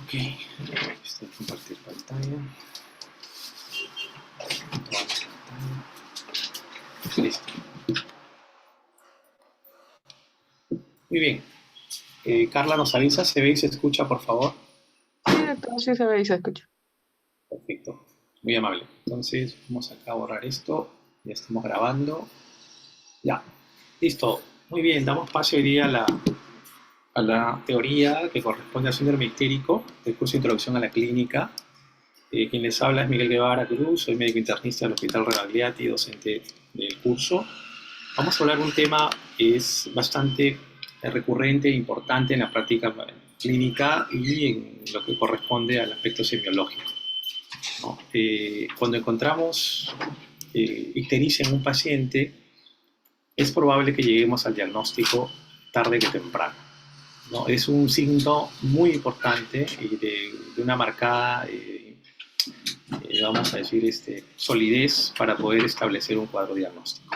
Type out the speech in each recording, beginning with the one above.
Ok, estoy compartir pantalla. Listo. Muy bien. Carla nos avisa, se ve y se escucha, por favor. Sí, todo sí se ve y se escucha. Perfecto. Muy amable. Entonces, vamos acá a borrar esto. Ya estamos grabando. Ya. Listo. Muy bien. Damos paso hoy día a la teoría que corresponde al síndrome ictérico del curso de Introducción a la Clínica. Quien les habla es Miguel Guevara Cruz, soy médico internista del Hospital Rebagliati, docente del curso. Vamos a hablar de un tema que es bastante recurrente e importante en la práctica clínica y en lo que corresponde al aspecto semiológico, ¿no? Cuando encontramos ictericia en un paciente, es probable que lleguemos al diagnóstico tarde que temprano, ¿no? Es un signo muy importante y de una marcada, vamos a decir, solidez para poder establecer un cuadro diagnóstico.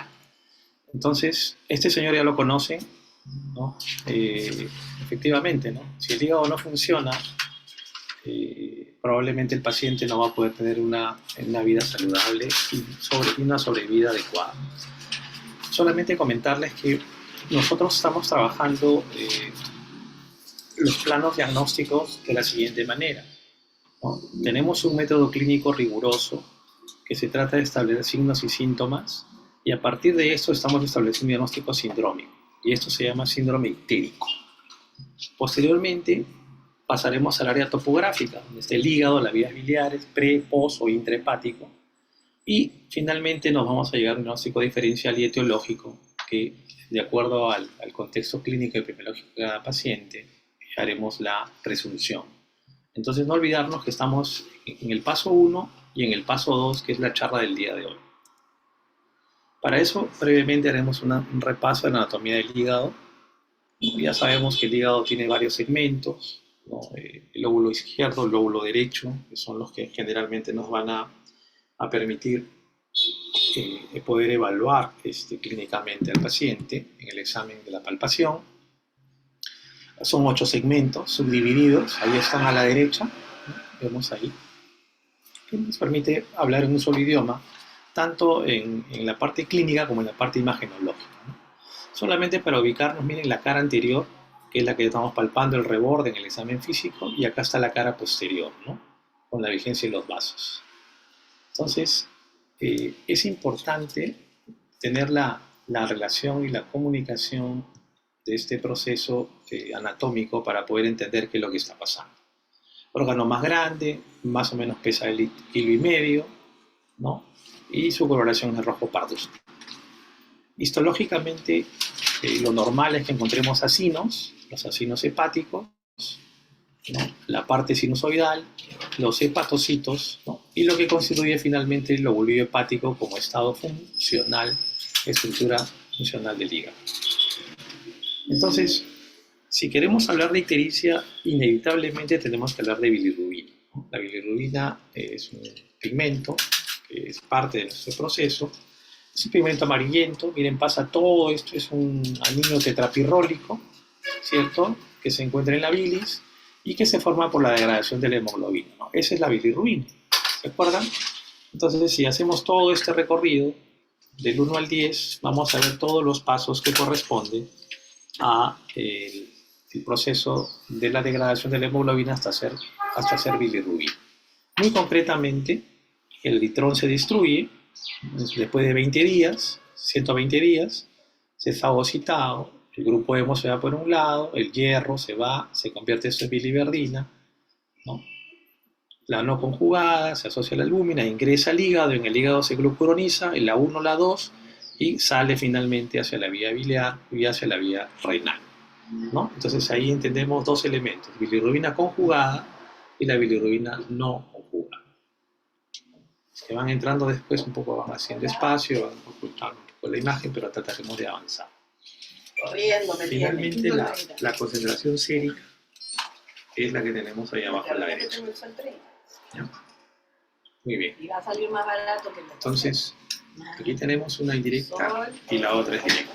Entonces, este señor ya lo conocen, ¿no? Efectivamente, ¿no? Si el hígado no funciona, probablemente el paciente no va a poder tener una vida saludable y una sobrevida adecuada. Solamente comentarles que nosotros estamos trabajando los planos diagnósticos de la siguiente manera, ¿no? Tenemos un método clínico riguroso que se trata de establecer signos y síntomas y a partir de esto estamos estableciendo un diagnóstico sindrómico y esto se llama síndrome ictérico. Posteriormente pasaremos al área topográfica, donde está el hígado, las vías biliares, pre, pos o intrahepático. Y finalmente nos vamos a llegar a un diagnóstico diferencial y etiológico que, de acuerdo al contexto clínico y epidemiológico de cada paciente, haremos la presunción. Entonces no olvidarnos que estamos en el paso 1 y en el paso 2, que es la charla del día de hoy. Para eso, brevemente haremos un repaso de la anatomía del hígado. Ya sabemos que el hígado tiene varios segmentos, ¿no? El lóbulo izquierdo, el lóbulo derecho, que son los que generalmente nos van a permitir poder evaluar clínicamente al paciente en el examen de la palpación. Son 8 segmentos subdivididos, ahí están a la derecha, ¿no? Vemos ahí, que nos permite hablar en un solo idioma, tanto en la parte clínica como en la parte imagenológica, ¿no? Solamente para ubicarnos, miren la cara anterior, que es la que estamos palpando, el reborde en el examen físico, y acá está la cara posterior, ¿no? Con la vigencia de los vasos. Entonces, es importante tener la relación y la comunicación de este proceso anatómico para poder entender qué es lo que está pasando. Órgano más grande, más o menos pesa el kilo y medio, ¿no? Y su coloración es rojo pardusco. Histológicamente, lo normal es que encontremos acinos, los acinos hepáticos, ¿no? La parte sinusoidal, los hepatocitos, ¿no? Y lo que constituye finalmente el lóbulo hepático como estado funcional, estructura funcional del hígado. Entonces, si queremos hablar de ictericia, inevitablemente tenemos que hablar de bilirrubina, ¿no? La bilirrubina es un pigmento que es parte de nuestro proceso. Es un pigmento amarillento, miren, pasa todo esto, es un anillo tetrapirrólico, ¿cierto? Que se encuentra en la bilis y que se forma por la degradación de la hemoglobina, ¿no? Esa es la bilirrubina, ¿se acuerdan? Entonces, si hacemos todo este recorrido, del 1 al 10, vamos a ver todos los pasos que corresponden a el proceso de la degradación de la hemoglobina hasta hacer bilirrubina. Muy concretamente, el eritrón se destruye después de 20 días, 120 días, se ha fagocitado, el grupo hemo se va por un lado, el hierro se va, se convierte en biliverdina, ¿no? La no conjugada se asocia a la albúmina, ingresa al hígado, en el hígado se glucuroniza, en la 1, la 2, y sale finalmente hacia la vía biliar y hacia la vía renal, ¿no? Entonces ahí entendemos dos elementos, bilirrubina conjugada y la bilirrubina no conjugada. Que van entrando después, un poco van haciendo espacio, van ocultando un poco la imagen, pero trataremos de avanzar. Finalmente, la concentración sérica es la que tenemos ahí abajo a la derecha. ¿Ya? Muy bien. Entonces, aquí tenemos una indirecta y la otra es directa.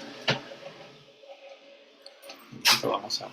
Lo vamos a...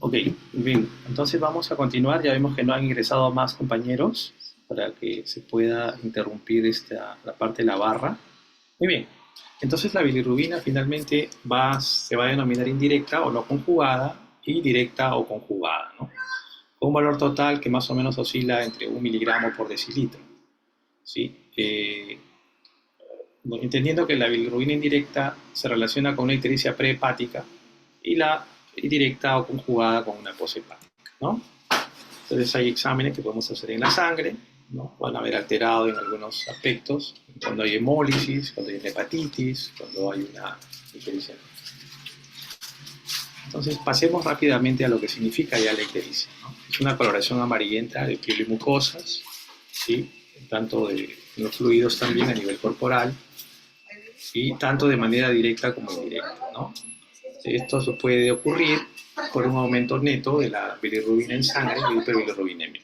Ok, bien, entonces vamos a continuar. Ya vemos que no han ingresado más compañeros para que se pueda interrumpir la parte de la barra. Muy bien, entonces la bilirrubina finalmente se va a denominar indirecta o no conjugada y directa o conjugada, ¿no? Con un valor total que más o menos oscila entre 1 miligramo por decilitro, ¿sí? Bueno, entendiendo que la bilirrubina indirecta se relaciona con una ictericia prehepática y la directa o conjugada con una poshepática, ¿no? Entonces hay exámenes que podemos hacer en la sangre, ¿no? Van a haber alterado en algunos aspectos, cuando hay hemólisis, cuando hay hepatitis, cuando hay una ictericia. Entonces pasemos rápidamente a lo que significa ya la ictericia, ¿no? Es una coloración amarillenta de piel y mucosas, ¿sí? Tanto de los fluidos también a nivel corporal, y tanto de manera directa como indirecta, ¿no? Esto puede ocurrir por un aumento neto de la bilirrubina en sangre y hiperbilirubinemia.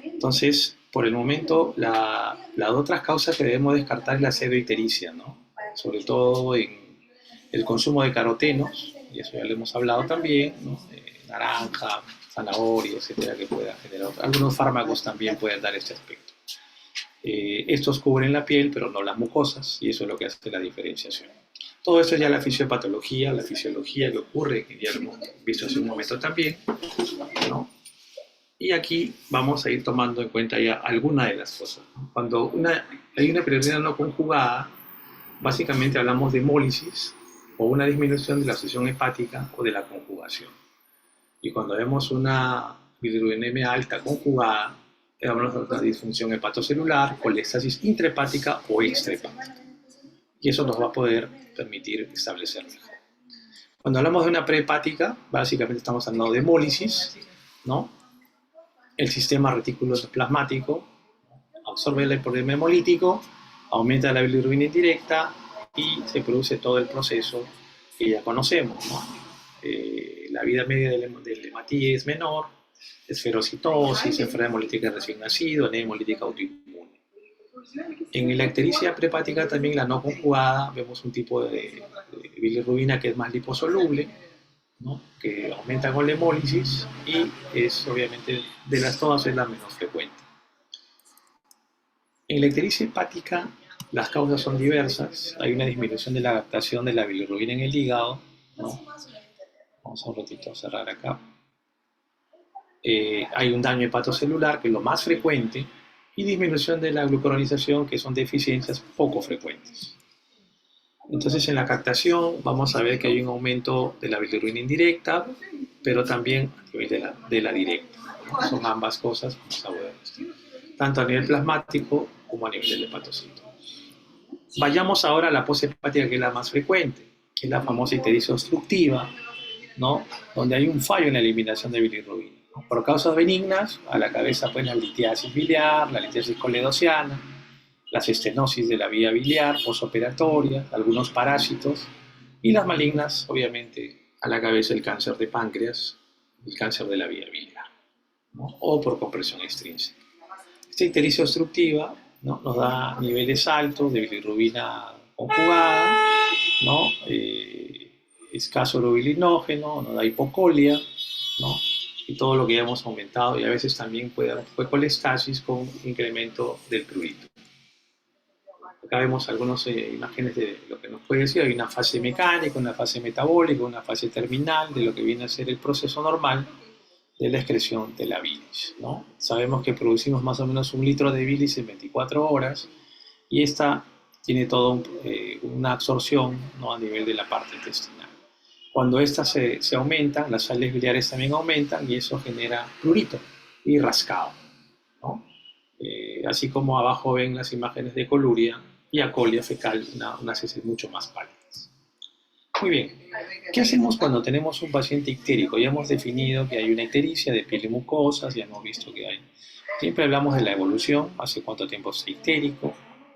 Entonces, por el momento, las otras causas que debemos descartar es la pseudoictericia, ¿no? Sobre todo en el consumo de carotenos, y eso ya lo hemos hablado también, ¿no? Naranja, zanahoria, etcétera, que pueda generar. Algunos fármacos también pueden dar este aspecto. Estos cubren la piel, pero no las mucosas, y eso es lo que hace la diferenciación. Todo esto es ya la fisiopatología, la fisiología que ocurre, que ya lo hemos visto hace un momento también, ¿no? Y aquí vamos a ir tomando en cuenta ya algunas de las cosas, ¿no? Cuando hay una bilirrubina no conjugada, básicamente hablamos de hemólisis o una disminución de la absorción hepática o de la conjugación. Y cuando vemos una bilirrubinemia alta conjugada, Hablamos de una disfunción hepatocelular, coléstasis intrahepática o extrahepática. Y eso nos va a poder permitir establecer mejor. Cuando hablamos de una prehepática, básicamente estamos hablando de hemólisis, ¿no? El sistema reticuloplasmático absorbe el problema hemolítico, aumenta la bilirrubina indirecta y se produce todo el proceso que ya conocemos, ¿no? La vida media del hematí es menor, esferocitosis, enfermedad hemolítica de recién nacido, anemia hemolítica autoinmune. En la ictericia prehepática también, la no conjugada, vemos un tipo de bilirrubina que es más liposoluble, ¿no? Que aumenta con la hemólisis y es obviamente de las todas es la menos frecuente. En la ictericia hepática las causas son diversas. Hay una disminución de la adaptación de la bilirrubina en el hígado, ¿no? Vamos a un ratito a cerrar acá. Hay un daño hepatocelular, que es lo más frecuente, y disminución de la glucuronización, que son deficiencias poco frecuentes. Entonces, en la captación vamos a ver que hay un aumento de la bilirrubina indirecta, pero también a nivel de la directa, ¿no? Son ambas cosas, vamos a ver esto, tanto a nivel plasmático como a nivel del hepatocito. Vayamos ahora a la poshepática, que es la más frecuente, que es la famosa ictericia obstructiva, ¿no? Donde hay un fallo en la eliminación de bilirrubina. Por causas benignas, a la cabeza pues la litiasis biliar, la litiasis coledociana, las estenosis de la vía biliar postoperatoria, algunos parásitos, y las malignas, obviamente, a la cabeza el cáncer de páncreas, el cáncer de la vía biliar, ¿no? O por compresión extrínseca. Esta ictericia obstructiva, ¿no? Nos da niveles altos de bilirrubina conjugada, ¿no? Escaso urobilinógeno, nos da hipocolia, ¿no? Y todo lo que ya hemos aumentado, y a veces también puede dar colestasis con incremento del prurito. Acá vemos algunas imágenes de lo que nos puede decir. Hay una fase mecánica, una fase metabólica, una fase terminal de lo que viene a ser el proceso normal de la excreción de la bilis, ¿no? Sabemos que producimos más o menos 1 litro de bilis en 24 horas y esta tiene toda una absorción, ¿no? A nivel de la parte intestinal. Cuando estas se aumentan, las sales biliares también aumentan y eso genera prurito y rascado, ¿no? Así como abajo ven las imágenes de coluria y acolia fecal, unas heces mucho más pálidas. Muy bien, ¿qué hacemos cuando tenemos un paciente ictérico? Ya hemos definido que hay una ictericia de piel y mucosas, ya hemos visto que hay. Siempre hablamos de la evolución, hace cuánto tiempo está ictérico,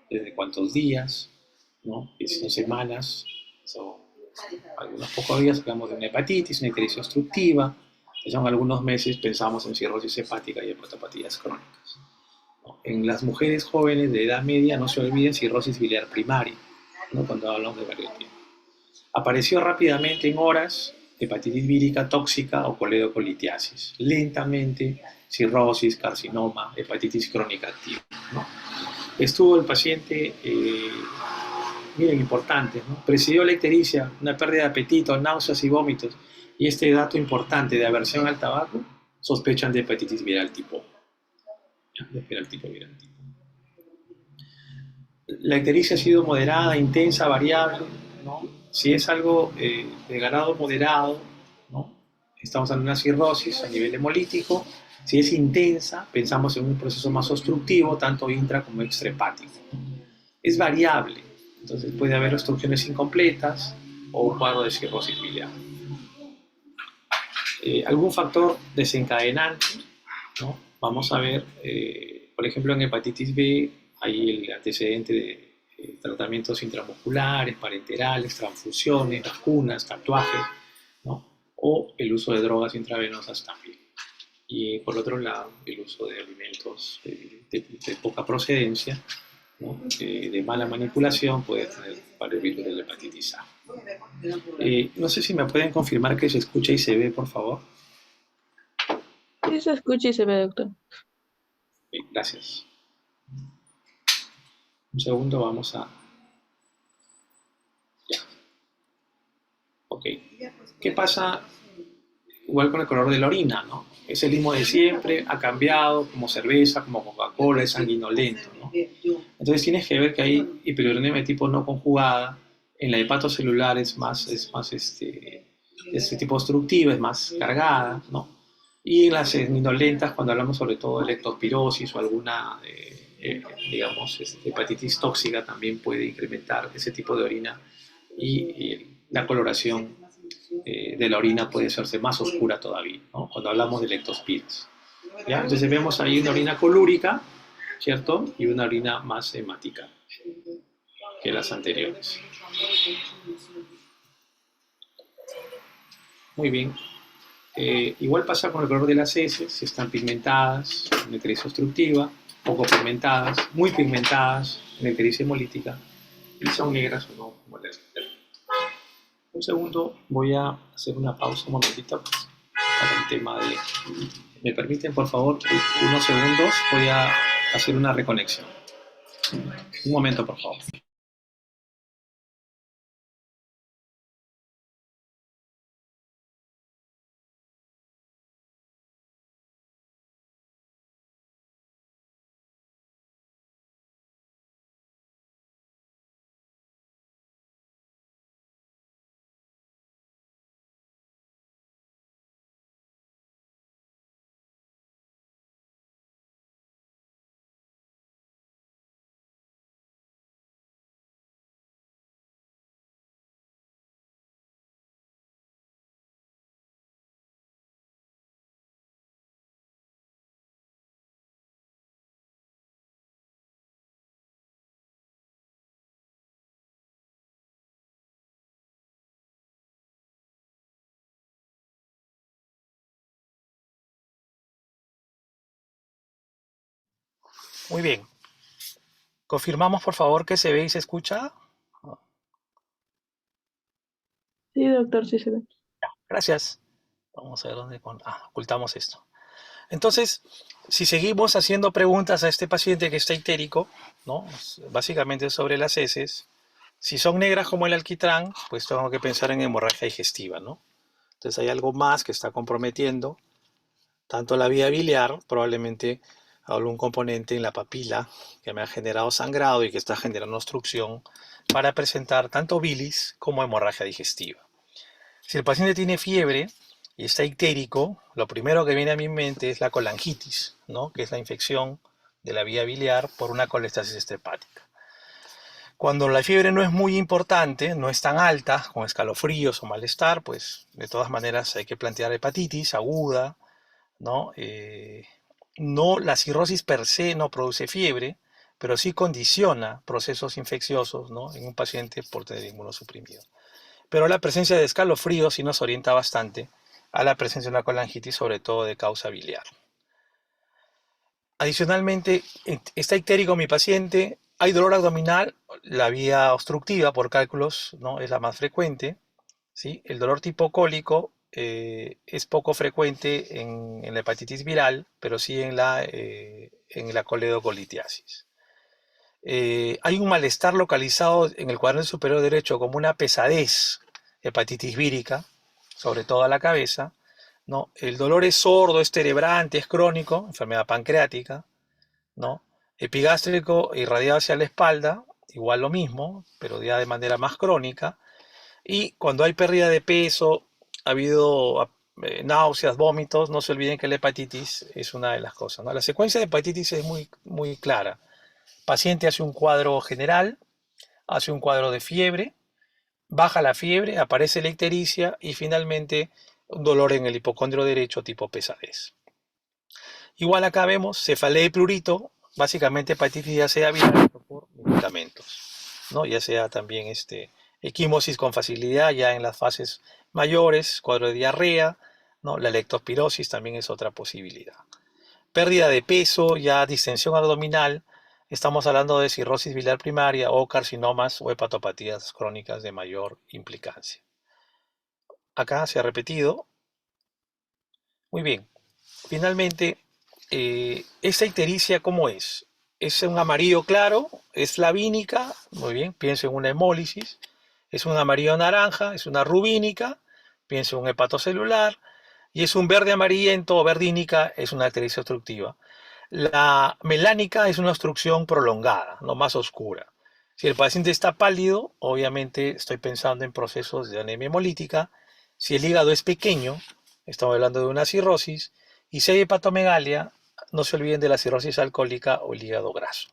desde cuántos días, ¿no? Si son semanas, son algunos pocos días, hablamos de una hepatitis, una ictericia obstructiva, si son algunos meses pensamos en cirrosis hepática y hepatopatías crónicas. En las mujeres jóvenes de edad media no se olviden cirrosis biliar primaria, ¿no? Cuando hablamos de varios tiempos. Apareció rápidamente en horas hepatitis vírica tóxica o coledocolitiasis. Lentamente cirrosis, carcinoma, hepatitis crónica activa, ¿no? Estuvo el paciente, miren, importante, ¿no? Presidió la ictericia, una pérdida de apetito, náuseas y vómitos. Y este dato importante de aversión al tabaco, sospechan de hepatitis viral tipo. La ictericia ha sido moderada, intensa, variable, ¿no? Si es algo de grado moderado, ¿no? Estamos en una cirrosis a nivel hemolítico. Si es intensa, pensamos en un proceso más obstructivo, tanto intra como extrahepático. Es variable, entonces puede haber obstrucciones incompletas o un cuadro de cirrosis biliar. Algún factor desencadenante, ¿no? Vamos a ver, por ejemplo, en hepatitis B hay el antecedente de tratamientos intramusculares, parenterales, transfusiones, vacunas, tatuajes, ¿no? O el uso de drogas intravenosas también. Y por otro lado, el uso de alimentos de poca procedencia, ¿no? De mala manipulación puede tener para el virus de la hepatitis A. No sé si me pueden confirmar que se escucha y se ve, por favor. Sí, se escucha y se ve, doctor. Bien, gracias. Un segundo, vamos a... Ya. Ok. ¿Qué pasa igual con el color de la orina, ¿no? Es el mismo de siempre, ha cambiado, como cerveza, como Coca-Cola, es sanguinolento, ¿no? Entonces tienes que ver que hay hiperurinemia de tipo no conjugada, en la hepatocelular es más este tipo obstructiva, es más cargada, ¿no? Y en las seminolentas, cuando hablamos sobre todo de leptospirosis o alguna, digamos, hepatitis tóxica, también puede incrementar ese tipo de orina y la coloración de la orina puede hacerse más oscura todavía, ¿no? Cuando hablamos de leptospirosis. ¿Ya? Entonces vemos ahí una orina colúrica, ¿cierto? Y una orina más hemática que las anteriores. Muy bien. Igual pasa con el color de las heces, si están pigmentadas, necritis obstructiva, poco pigmentadas, muy pigmentadas, necritis hemolítica, y son negras o no, como les digo. Un segundo, voy a hacer una pausa un momentito pues, para el tema de... ¿Me permiten, por favor, unos segundos? Voy a hacer una reconexión. Un momento, por favor. Muy bien. Confirmamos, por favor, que se ve y se escucha. Sí, doctor, sí se ve. Gracias. Vamos a ver dónde ocultamos esto. Entonces, si seguimos haciendo preguntas a este paciente que está ictérico, ¿no? Básicamente sobre las heces, si son negras como el alquitrán, pues tengo que pensar en hemorragia digestiva, ¿no? Entonces hay algo más que está comprometiendo tanto la vía biliar, probablemente algún componente en la papila que me ha generado sangrado y que está generando obstrucción para presentar tanto bilis como hemorragia digestiva. Si el paciente tiene fiebre y está ictérico, lo primero que viene a mi mente es la colangitis, ¿no? Que es la infección de la vía biliar por una colestasis estrepática. Cuando la fiebre no es muy importante, no es tan alta, con escalofríos o malestar, pues de todas maneras hay que plantear hepatitis aguda, ¿no? No, la cirrosis per se no produce fiebre, pero sí condiciona procesos infecciosos, ¿no? En un paciente por tener inmunosuprimido. Pero la presencia de escalofríos sí nos orienta bastante a la presencia de una colangitis, sobre todo de causa biliar. Adicionalmente, está ictérico mi paciente, hay dolor abdominal, la vía obstructiva por cálculos, ¿no? Es la más frecuente, ¿sí? El dolor tipo cólico es poco frecuente en la hepatitis viral, pero sí en la coledocolitiasis. Hay un malestar localizado en el cuadrante superior derecho como una pesadez, hepatitis vírica, sobre toda la cabeza, ¿no? El dolor es sordo, es cerebrante, es crónico, enfermedad pancreática, ¿no? Epigástrico irradiado hacia la espalda, igual lo mismo, pero ya de manera más crónica. Y cuando hay pérdida de peso, ha habido náuseas, vómitos, no se olviden que la hepatitis es una de las cosas, ¿no? La secuencia de hepatitis es muy, muy clara. El paciente hace un cuadro general, hace un cuadro de fiebre, baja la fiebre, aparece la ictericia y finalmente un dolor en el hipocondrio derecho tipo pesadez. Igual acá vemos cefalea y prurito, básicamente hepatitis ya sea viral o por medicamentos, ¿no? Ya sea también equimosis con facilidad ya en las fases mayores, cuadro de diarrea, ¿no? La leptospirosis también es otra posibilidad. Pérdida de peso, ya distensión abdominal, estamos hablando de cirrosis biliar primaria o carcinomas o hepatopatías crónicas de mayor implicancia. Acá se ha repetido. Muy bien. Finalmente, esta ictericia, ¿cómo es? Es un amarillo claro, es flavínica, muy bien, pienso en una hemólisis. Es un amarillo naranja, es una rubínica, pienso en un hepatocelular. Y es un verde amarillento o verdínica, es una ictericia obstructiva. La melánica es una obstrucción prolongada, no más oscura. Si el paciente está pálido, obviamente estoy pensando en procesos de anemia hemolítica. Si el hígado es pequeño, estamos hablando de una cirrosis. Y si hay hepatomegalia, no se olviden de la cirrosis alcohólica o el hígado graso.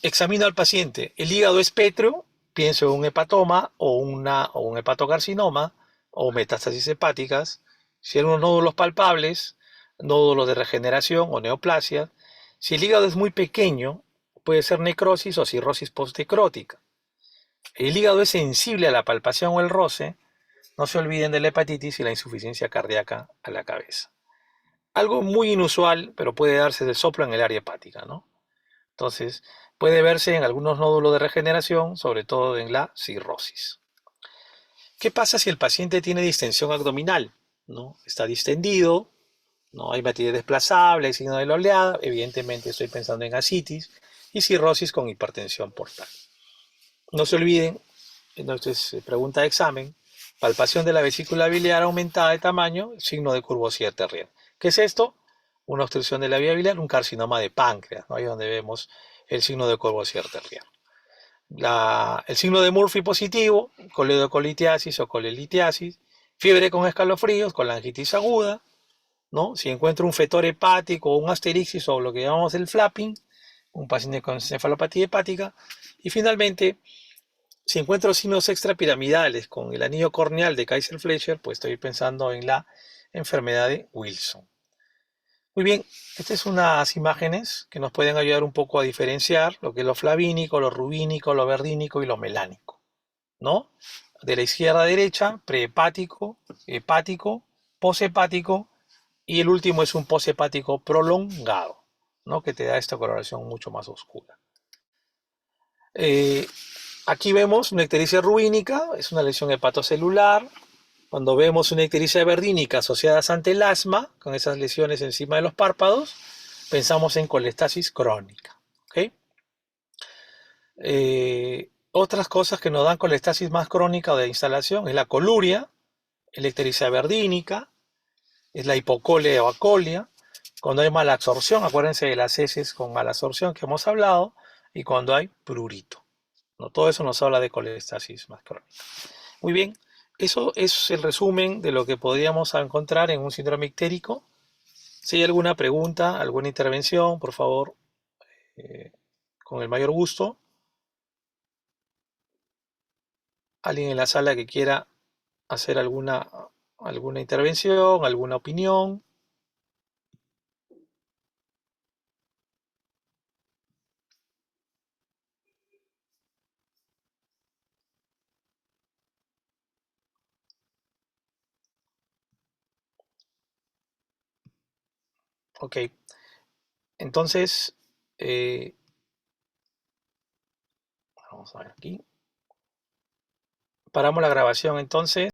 Examino al paciente. El hígado es pétreo, pienso en un hepatoma o un hepatocarcinoma o metástasis hepáticas. Si hay unos nódulos palpables, nódulos de regeneración o neoplasia. Si el hígado es muy pequeño, puede ser necrosis o cirrosis postnecrótica. El hígado es sensible a la palpación o el roce. No se olviden de la hepatitis y la insuficiencia cardíaca a la cabeza. Algo muy inusual, pero puede darse del soplo en el área hepática, ¿no? Entonces, puede verse en algunos nódulos de regeneración, sobre todo en la cirrosis. ¿Qué pasa si el paciente tiene distensión abdominal? ¿No? Está distendido, no hay materia desplazable, hay signo de la oleada, evidentemente estoy pensando en ascitis y cirrosis con hipertensión portal. No se olviden, entonces, pregunta de examen, palpación de la vesícula biliar aumentada de tamaño, signo de Courvoisier-Terrier. ¿Qué es esto? Una obstrucción de la vía biliar, un carcinoma de páncreas, ¿no? Ahí es donde vemos el signo de Courvoisier-Terrier. El signo de Murphy positivo, coledocolitiasis o colelitiasis, fiebre con escalofríos, colangitis aguda, ¿no? Si encuentro un fetor hepático o un asterixis o lo que llamamos el flapping, un paciente con encefalopatía hepática, y finalmente, si encuentro signos extrapiramidales con el anillo corneal de Kaiser-Fleischer, pues estoy pensando en la enfermedad de Wilson. Muy bien, estas son unas imágenes que nos pueden ayudar un poco a diferenciar lo que es lo flavínico, lo rubínico, lo verdínico y lo melánico, ¿no? De la izquierda a derecha, prehepático, hepático, poshepático, y el último es un poshepático prolongado, ¿no? Que te da esta coloración mucho más oscura. Aquí vemos una ictericia rubínica, es una lesión hepatocelular. Cuando vemos una ictericia verdínica asociadas ante el asma, con esas lesiones encima de los párpados, pensamos en colestasis crónica. ¿Okay? Otras cosas que nos dan colestasis más crónica o de instalación es la coluria, la ictericia verdínica, es la hipocolia o acolia, cuando hay mala absorción, acuérdense de las heces con mala absorción que hemos hablado, y cuando hay prurito. ¿No? Todo eso nos habla de colestasis más crónica. Muy bien, eso es el resumen de lo que podríamos encontrar en un síndrome ictérico. Si hay alguna pregunta, alguna intervención, por favor, con el mayor gusto. Alguien en la sala que quiera hacer alguna intervención, alguna opinión. Ok, entonces, vamos a ver aquí. Paramos la grabación entonces.